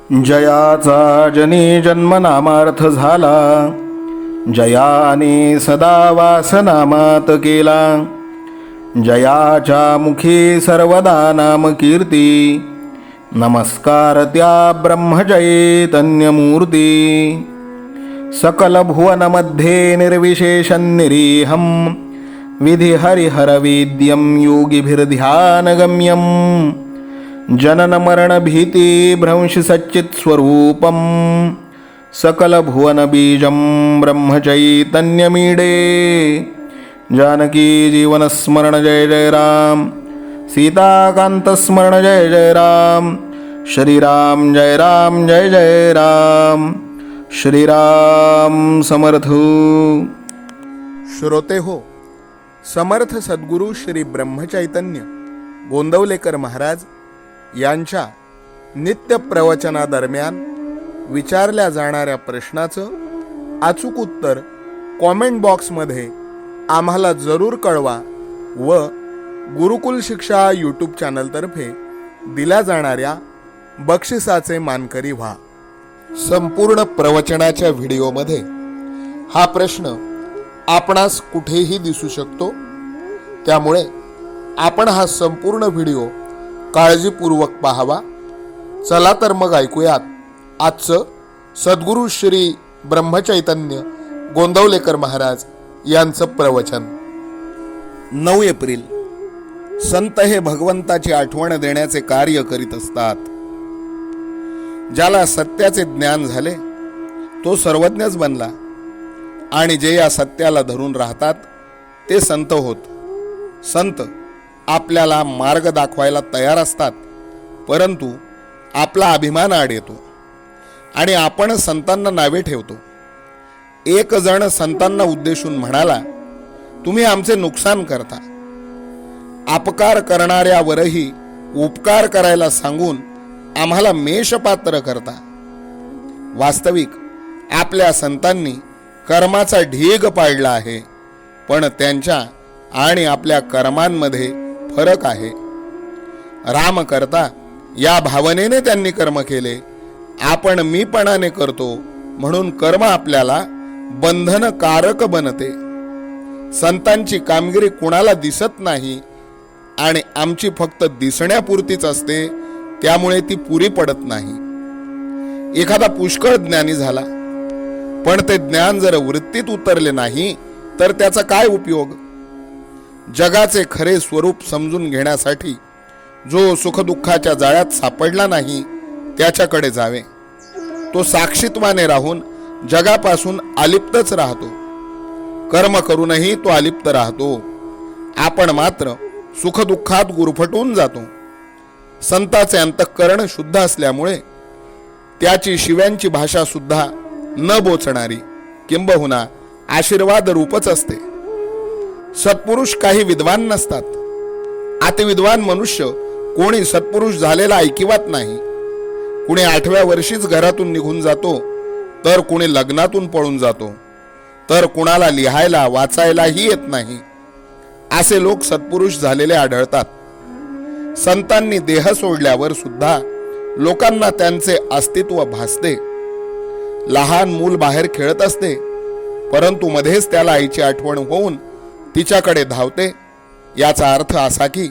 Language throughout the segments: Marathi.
जयाचा जनी जन्मनामार्थ झाला, जयाने सदा वासनामात केला. जयाच्या मुखी सर्वदा नाम कीर्ती, नमस्कार त्या ब्रह्मचैतन्यमूर्ती. सकल भुवनमध्ये निर्विशेषं निरीहं, विधि हरिहरवेद्यं योगिभिर्ध्यानगम्यं. जनन मरण भीति भ्रंश सच्चित् स्वरूपं, सकल भुवन बीजं ब्रह्मचैतन्यमीडे. जानकी जीवन स्मरण जय जय राम, सीताकांत स्मरण जय जय राम. श्रीराम जय राम जय जय राम. श्रीराम समर्थ. श्रोते हो, समर्थ सद्गुरू श्री ब्रह्मचैतन्य गोंदवलेकर महाराज यांच्या नित्य प्रवचनादरम्यान विचारल्या जाणाऱ्या प्रश्नाचं अचूक उत्तर कॉमेंट बॉक्समध्ये आम्हाला जरूर कळवा व गुरुकुल शिक्षा यूट्यूब चॅनलतर्फे दिल्या जाणाऱ्या बक्षिसाचे मानकरी व्हा. संपूर्ण प्रवचनाच्या व्हिडिओमध्ये हा प्रश्न आपणास कुठेही दिसू शकतो, त्यामुळे आपण हा संपूर्ण व्हिडिओ काळजीपूर्वक पाहावा. चला तर मग ऐकूयात आजचं सद्गुरू श्री ब्रह्मचैतन्य गोंदवलेकर महाराज यांचं प्रवचन. 9 एप्रिल. संत हे भगवंताची आठवण देण्याचे कार्य करीत असतात. ज्याला सत्याचे ज्ञान झाले तो सर्वज्ञच बनला, आणि जे या सत्याला धरून राहतात ते संत होत. संत आपल्याला मार्ग दाखवायला तयार असतात, परंतु आपला अभिमान आड येतो आणि आपण संतांना नावे ठेवतो. एक जण संतांना उद्देशून म्हणाला, तुम्ही आमचे नुकसान करता. अपकार करणाऱ्यावरही उपकार करायला सांगून आम्हाला मेषपात्र करता. वास्तविक आपल्या संतांनी कर्माचा ढीग पाडला आहे, पण त्यांच्या आणि आपल्या कर्मांमध्ये फरक आहे. राम करता या भावनेने त्यांनी कर्म केले. आपण मीपणाने करतो म्हणून कर्म आपल्याला बंधनकारक बनते. संतांची कामगिरी कुणाला दिसत नाही आणि आमची फक्त दिसण्यापुरतीच असते, त्यामुळे ती पुरी पडत नाही. एखादा पुष्कळ ज्ञानी झाला, पण ते ज्ञान जर वृत्तीत उतरले नाही तर त्याचा काय उपयोग. जगाचे खरे स्वरूप समजून घेण्यासाठी जो सुखदुःखाच्या जाळ्यात सापडला नाही त्याच्याकडे जावे. तो साक्षीत्वाने राहून जगापासून अलिप्तच राहतो. कर्म करूनही तो अलिप्त राहतो. आपण मात्र सुखदुःखात गुरफटून जातो. संताचे अंतःकरण शुद्ध असल्यामुळे त्याची शिव्यांची भाषा सुद्धा न बोचणारी, किंबहुना आशीर्वाद रूपच असते. सत्पुरुष काही विद्वान नसतात. अतिविद्वान मनुष्य कोणी सत्पुरुष झालेला ऐकिवात नाही. कुणी 8व्या वर्षीच घरातून निघून जातो, तर कुणी लग्नातून पळून जातो, तर कुणाला लिहायला वाचायलाही येत नाही. असे लोक सत्पुरुष झालेले आढळतात. संतांनी देह सोडल्यावर सुद्धा लोकांना त्यांचे अस्तित्व भासते. लहान मूल बाहेर खेळत असते, परंतु मध्येच त्याला आईची आठवण होऊन तिच्याकडे धावते. याचा अर्थ असा की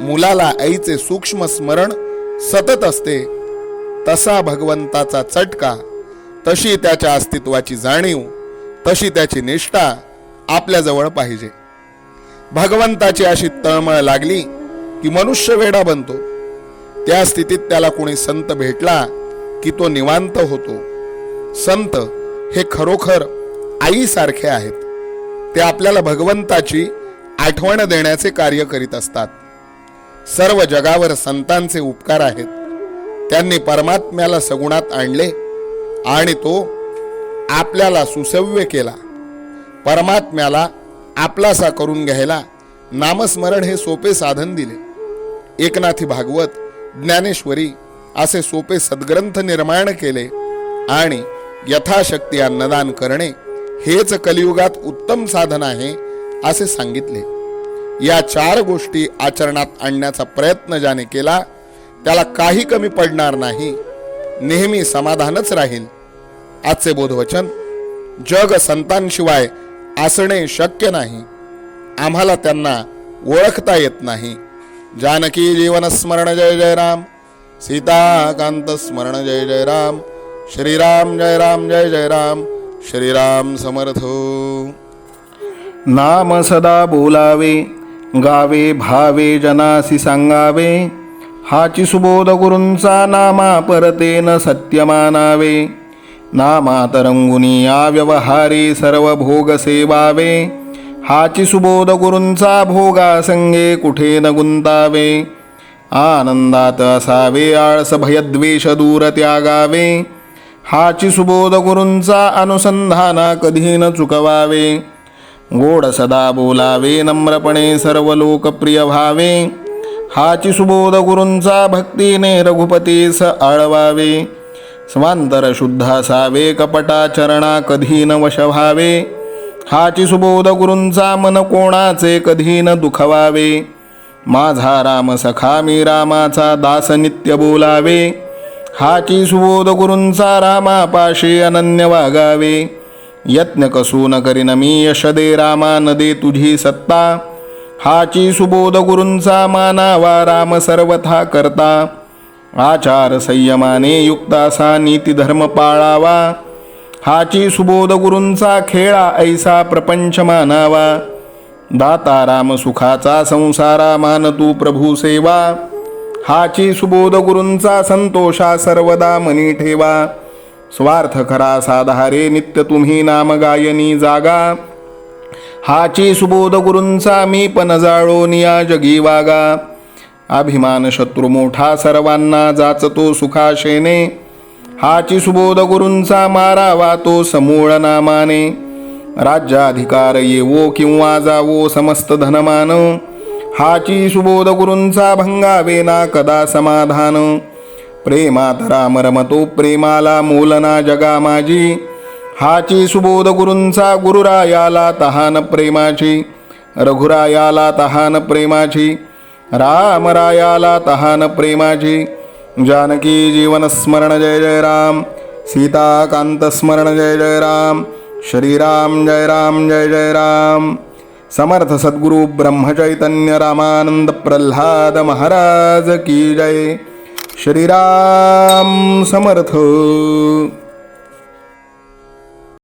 मुलाला आईचे सूक्ष्म स्मरण सतत असते. तसा भगवंताचा चटका, तशी त्याच्या अस्तित्वाची जाणीव, तशी त्याची निष्ठा आपल्याजवळ पाहिजे. भगवंताची अशी तळमळ लागली की मनुष्य वेडा बनतो. त्या स्थितीत त्याला कोणी संत भेटला की तो निवांत होतो. संत हे खरोखर आईसारखे आहेत. ते आपल्याला भगवंताची आठवण देण्याचे कार्य करीत असतात. सर्व जगावर संतांचे उपकार आहेत. त्यांनी परमात्म्याला सगुणात आणले आणि तो आपल्याला सुसव्य केला. परमात्म्याला आपलासा करून घ्यायला नामस्मरण हे सोपे साधन दिले. एकनाथी भागवत, ज्ञानेश्वरी असे सोपे सद्ग्रंथ निर्माण केले आणि यथाशक्ती अन्नदान करणे हेच कलियुगात उत्तम साधन आहे असे सांगितले. या 4 गोष्टी आचरणात आणण्याचा प्रयत्न ज्याने केला त्याला काही कमी पडणार नाही. नेहमी समाधानच राहील. आजचे बोधवचन: जग संतांशिवाय असणे शक्य नाही. आम्हाला त्यांना ओळखता येत नाही. जानकी जीवन स्मरण जय जय राम. सीताकांत स्मरण जय जय राम. श्रीराम जय राम जय जय राम. श्रीराम समर्थ. नाम सदा बोलावे, गावे भावे जनासी सांगावे. हाची सुबोध गुरूंचा नामा परतेन सत्य मानावे. नामात रंगुनी या व्यवहारी सर्व भोग सेवावे. हाची सुबोध गुरूंचा भोगा संगे कुठे न गुंतावे. आनंदात असावे आळस भयद्वेष दूर त्यागावे. हाची सुबोध गुरूंचा अनुसंधाना कधी न चुकवावे. गोड सदा बोलावे नम्रपणे सर्व लोकप्रिय व्हावे. हाची सुबोध गुरूंचा भक्तीने रघुपतीस आळवावे. स्वांतर शुद्ध असावे कपटाचरणा कधी न वश व्हावे. हाची सुबोध गुरूंचा मन कोणाचे कधी न दुखवावे. माझा राम सखा मी रामाचा दास नित्य बोलावे. हाची सुबोध गुरूंचा रामापाशी अनन्य वागावे. यत्न कसू न करीन मी यश दे रामा न दे तुझी सत्ता. हाची सुबोध गुरूंचा मानावा राम सर्वथा करता. आचार संयमाने युक्त असा नीती धर्म पाळावा. हाची सुबोध गुरूंचा खेळा ऐसा प्रपंच मानावा. दाता राम सुखाचा संसारा मान तू प्रभू सेवा. हाची सुबोध गुरूंचा संतोषा सर्वदा मनी ठेवा. स्वार्थ खरा साधारे नित्य तुम्ही नाम गायनी जागा. हाची सुबोध गुरूंचा मी पण जाळो निया जगी वागा. अभिमान शत्रू मोठा सर्वांना जाचतो सुखाशेने. हाची सुबोध गुरूंचा मारावा तो समूळ नामाने. राज्याधिकार येवो किंवा जावो समस्त धनमान. हाची सुबोध गुरूंचा भंगावे ना कदा समाधान. प्रेमात राम रमतो प्रेमाला मोलना जगा माझी. हाची सुबोध गुरूंचा गुरुरायाला तहान प्रेमाची. रघुरायाला तहान प्रेमाची. रामरायाला तहान प्रेमाची. जानकी जीवन स्मरण जय जय राम. सीताकांत स्मरण जय जय राम. श्रीराम जय राम जय जय राम. समर्थ सद्गुरु ब्रह्मचैतन्य रामानंद प्रल्हाद महाराज की जय. श्रीराम समर्थ.